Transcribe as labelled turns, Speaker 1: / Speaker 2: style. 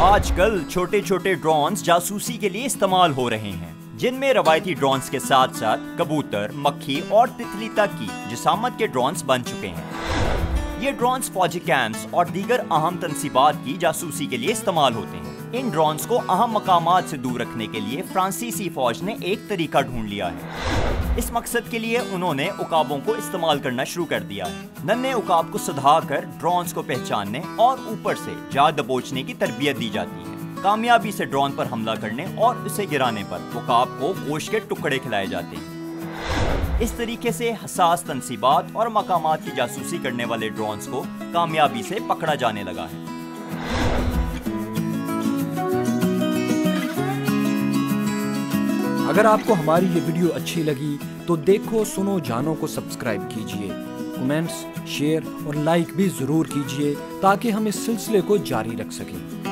Speaker 1: آج کل چھوٹے چھوٹے ڈرونز جاسوسی کے لیے استعمال ہو رہے ہیں، جن میں روایتی ڈرونز کے ساتھ ساتھ کبوتر، مکھی اور تتلی تک کی جسامت کے ڈرونز بن چکے ہیں۔ یہ ڈرونز فوجی کیمپس اور دیگر اہم تنصیبات کی جاسوسی کے لیے استعمال ہوتے ہیں۔ ان ڈرونز کو اہم مقامات سے دور رکھنے کے لیے فرانسیسی فوج نے ایک طریقہ ڈھونڈ لیا ہے۔ اس مقصد کے لیے انہوں نے عقابوں کو استعمال کرنا شروع کر دیا ہے۔ ننھے عقاب کو سدھا کر ڈرونز کو پہچاننے اور اوپر سے جا دبوچنے کی تربیت دی جاتی ہے۔ کامیابی سے ڈرون پر حملہ کرنے اور اسے گرانے پر عقاب کو گوشت کے ٹکڑے کھلائے جاتے ہیں۔ اس طریقے سے حساس تنصیبات اور مقامات کی جاسوسی کرنے والے ڈرونز کو کامیابی سے پکڑا جانے لگا ہے۔
Speaker 2: اگر آپ کو ہماری یہ ویڈیو اچھی لگی تو دیکھو سنو جانو کو سبسکرائب کیجئے، کمنٹس، شیئر اور لائک بھی ضرور کیجئے تاکہ ہم اس سلسلے کو جاری رکھ سکیں۔